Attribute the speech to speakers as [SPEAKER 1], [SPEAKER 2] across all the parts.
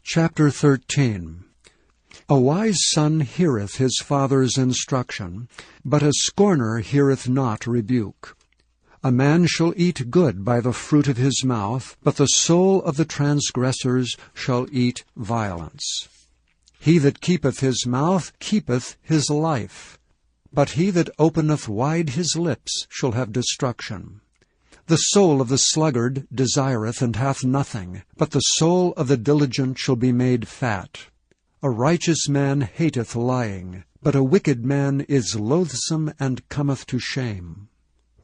[SPEAKER 1] Chapter 13. A wise son heareth his father's instruction, but a scorner heareth not rebuke. A man shall eat good by the fruit of his mouth, but the soul of the transgressors shall eat violence. He that keepeth his mouth keepeth his life, but he that openeth wide his lips shall have destruction. The soul of the sluggard desireth and hath nothing, but the soul of the diligent shall be made fat. A righteous man hateth lying, but a wicked man is loathsome and cometh to shame.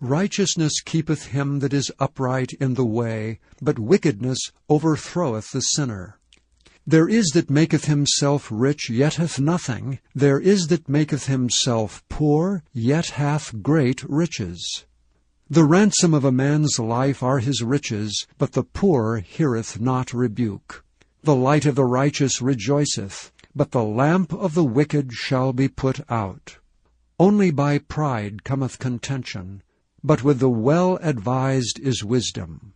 [SPEAKER 1] Righteousness keepeth him that is upright in the way, but wickedness overthroweth the sinner. There is that maketh himself rich, yet hath nothing. There is that maketh himself poor, yet hath great riches. The ransom of a man's life are his riches, but the poor heareth not rebuke. The light of the righteous rejoiceth, but the lamp of the wicked shall be put out. Only by pride cometh contention, but with the well-advised is wisdom.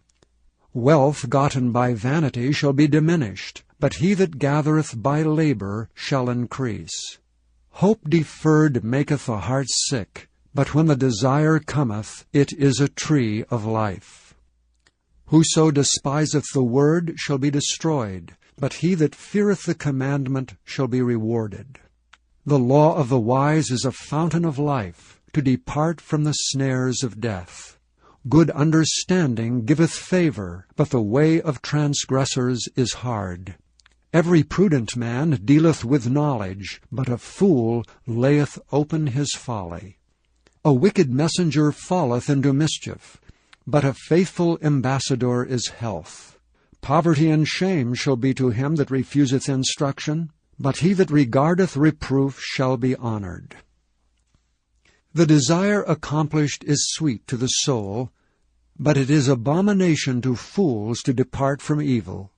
[SPEAKER 1] Wealth gotten by vanity shall be diminished, but he that gathereth by labor shall increase. Hope deferred maketh the heart sick, but when the desire cometh, it is a tree of life. Whoso despiseth the word shall be destroyed, but he that feareth the commandment shall be rewarded. The law of the wise is a fountain of life, to depart from the snares of death. Good understanding giveth favor, but the way of transgressors is hard. Every prudent man dealeth with knowledge, but a fool layeth open his folly. A wicked messenger falleth into mischief, but a faithful ambassador is health. Poverty and shame shall be to him that refuseth instruction, but he that regardeth reproof shall be honored. The desire accomplished is sweet to the soul, but it is abomination to fools to depart from evil.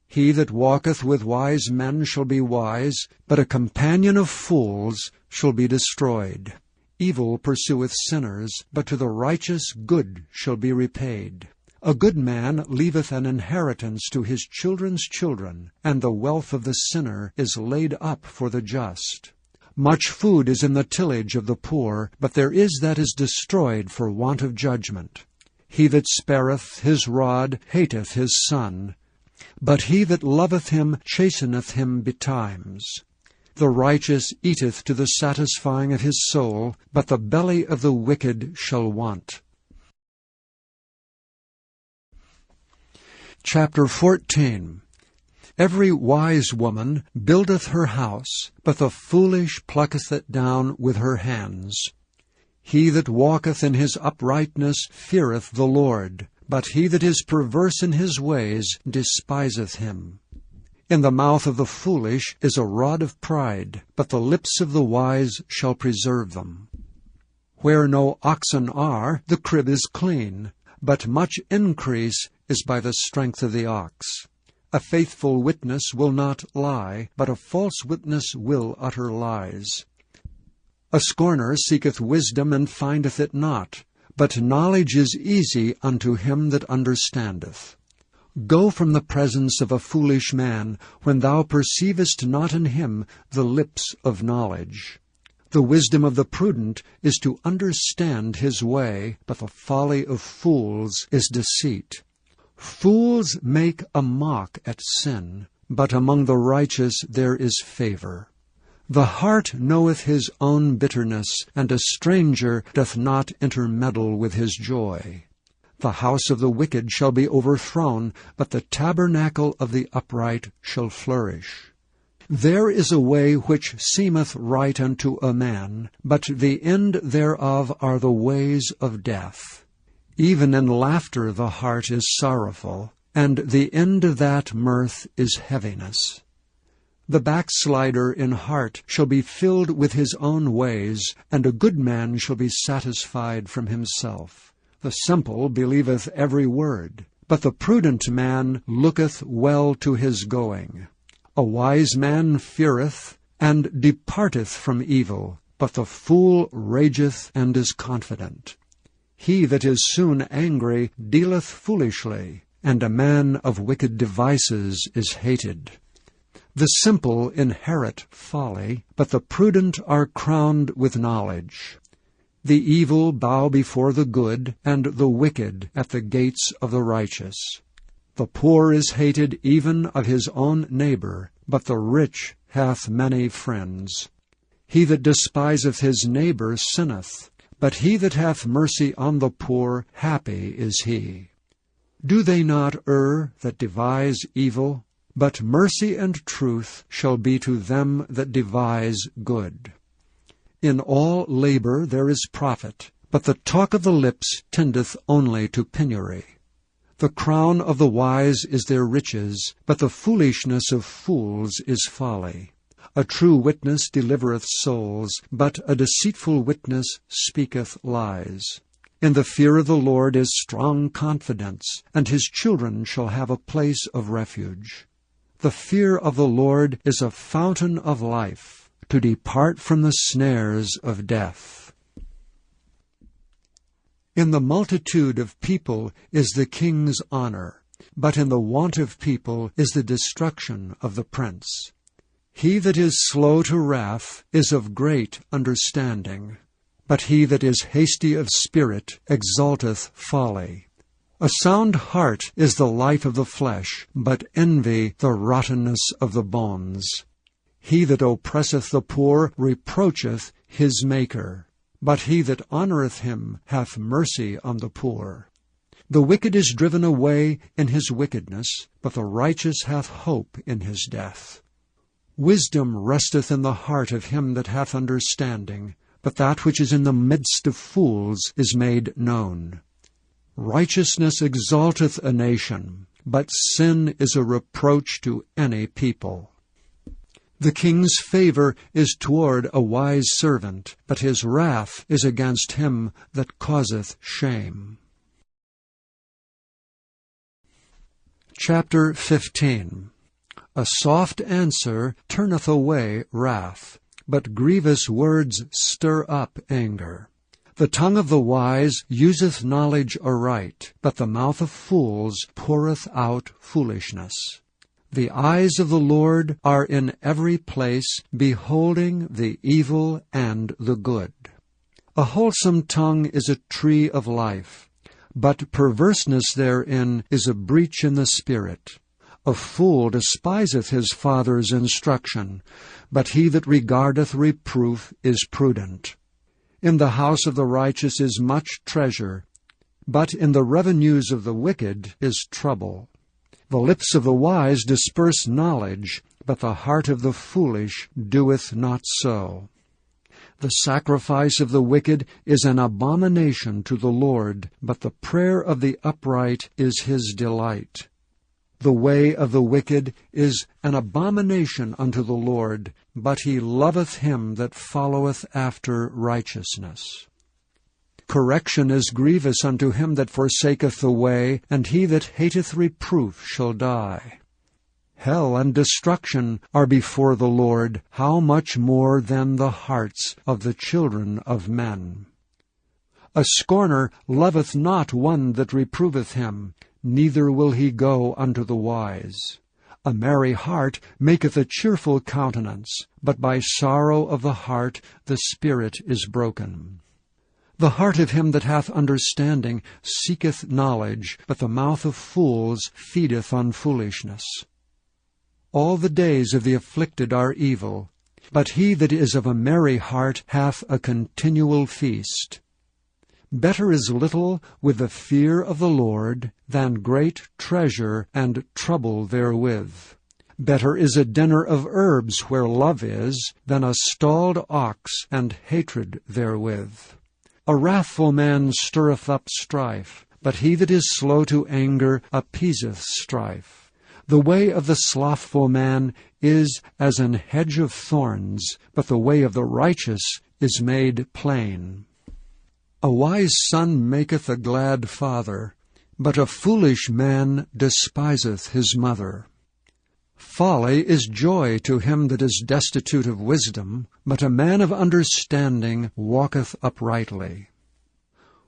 [SPEAKER 1] He that walketh with wise men shall be wise, but a companion of fools shall be destroyed. Evil pursueth sinners, but to the righteous good shall be repaid. A good man leaveth an inheritance to his children's children, and the wealth of the sinner is laid up for the just. Much food is in the tillage of the poor, but there is that is destroyed for want of judgment. He that spareth his rod hateth his son, but he that loveth him chasteneth him betimes. The righteous eateth to the satisfying of his soul, but the belly of the wicked shall want. Chapter 14. Every wise woman buildeth her house, but the foolish plucketh it down with her hands. He that walketh in his uprightness feareth the Lord, but he that is perverse in his ways despiseth him. In the mouth of the foolish is a rod of pride, but the lips of the wise shall preserve them. Where no oxen are, the crib is clean, but much increase is by the strength of the ox. A faithful witness will not lie, but a false witness will utter lies. A scorner seeketh wisdom and findeth it not, but knowledge is easy unto him that understandeth. Go from the presence of a foolish man, when thou perceivest not in him the lips of knowledge. The wisdom of the prudent is to understand his way, but the folly of fools is deceit. Fools make a mock at sin, but among the righteous there is favor. The heart knoweth his own bitterness, and a stranger doth not intermeddle with his joy. The house of the wicked shall be overthrown, but the tabernacle of the upright shall flourish. There is a way which seemeth right unto a man, but the end thereof are the ways of death. Even in laughter the heart is sorrowful, and the end of that mirth is heaviness. The backslider in heart shall be filled with his own ways, and a good man shall be satisfied from himself. The simple believeth every word, but the prudent man looketh well to his going. A wise man feareth, and departeth from evil, but the fool rageth and is confident. He that is soon angry dealeth foolishly, and a man of wicked devices is hated. The simple inherit folly, but the prudent are crowned with knowledge. The evil bow before the good, and the wicked at the gates of the righteous. The poor is hated even of his own neighbor, but the rich hath many friends. He that despiseth his neighbor sinneth, but he that hath mercy on the poor, happy is he. Do they not err that devise evil? But mercy and truth shall be to them that devise good. In all labor there is profit, but the talk of the lips tendeth only to penury. The crown of the wise is their riches, but the foolishness of fools is folly. A true witness delivereth souls, but a deceitful witness speaketh lies. In the fear of the Lord is strong confidence, and his children shall have a place of refuge. The fear of the Lord is a fountain of life, to depart from the snares of death. In the multitude of people is the king's honor, but in the want of people is the destruction of the prince. He that is slow to wrath is of great understanding, but he that is hasty of spirit exalteth folly. A sound heart is the life of the flesh, but envy the rottenness of the bones. He that oppresseth the poor reproacheth his Maker, but he that honoureth him hath mercy on the poor. The wicked is driven away in his wickedness, but the righteous hath hope in his death. Wisdom resteth in the heart of him that hath understanding, but that which is in the midst of fools is made known. Righteousness exalteth a nation, but sin is a reproach to any people. The king's favor is toward a wise servant, but his wrath is against him that causeth shame. Chapter 15. A soft answer turneth away wrath, but grievous words stir up anger. The tongue of the wise useth knowledge aright, but the mouth of fools poureth out foolishness. The eyes of the Lord are in every place, beholding the evil and the good. A wholesome tongue is a tree of life, but perverseness therein is a breach in the spirit. A fool despiseth his father's instruction, but he that regardeth reproof is prudent. In the house of the righteous is much treasure, but in the revenues of the wicked is trouble. The lips of the wise disperse knowledge, but the heart of the foolish doeth not so. The sacrifice of the wicked is an abomination to the Lord, but the prayer of the upright is his delight. The way of the wicked is an abomination unto the Lord, but he loveth him that followeth after righteousness. Correction is grievous unto him that forsaketh the way, and he that hateth reproof shall die. Hell and destruction are before the Lord, how much more than the hearts of the children of men? A scorner loveth not one that reproveth him, neither will he go unto the wise. A merry heart maketh a cheerful countenance, but by sorrow of the heart the spirit is broken. The heart of him that hath understanding seeketh knowledge, but the mouth of fools feedeth on foolishness. All the days of the afflicted are evil, but he that is of a merry heart hath a continual feast. Better is little with the fear of the Lord than great treasure and trouble therewith. Better is a dinner of herbs where love is than a stalled ox and hatred therewith. A wrathful man stirreth up strife, but he that is slow to anger appeaseth strife. The way of the slothful man is as an hedge of thorns, but the way of the righteous is made plain. A wise son maketh a glad father, but a foolish man despiseth his mother. Folly is joy to him that is destitute of wisdom, but a man of understanding walketh uprightly.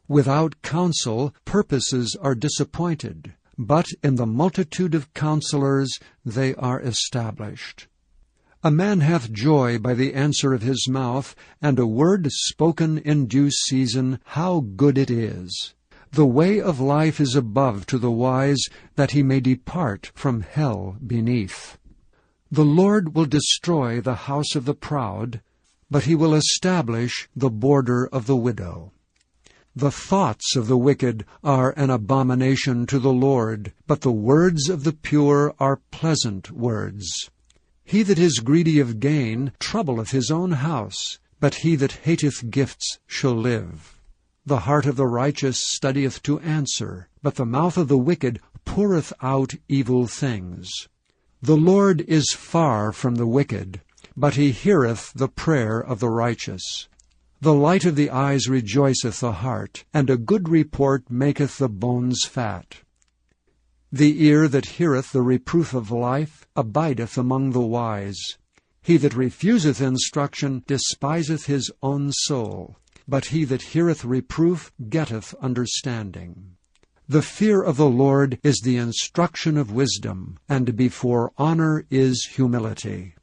[SPEAKER 1] Without counsel purposes are disappointed, but in the multitude of counselors they are established. A man hath joy by the answer of his mouth, and a word spoken in due season, how good it is! The way of life is above to the wise, that he may depart from hell beneath. The Lord will destroy the house of the proud, but he will establish the border of the widow. The thoughts of the wicked are an abomination to the Lord, but the words of the pure are pleasant words. He that is greedy of gain troubleth his own house, but he that hateth gifts shall live. The heart of the righteous studieth to answer, but the mouth of the wicked poureth out evil things. The Lord is far from the wicked, but he heareth the prayer of the righteous. The light of the eyes rejoiceth the heart, and a good report maketh the bones fat. The ear that heareth the reproof of life abideth among the wise. He that refuseth instruction despiseth his own soul, but he that heareth reproof getteth understanding. The fear of the Lord is the instruction of wisdom, and before honor is humility.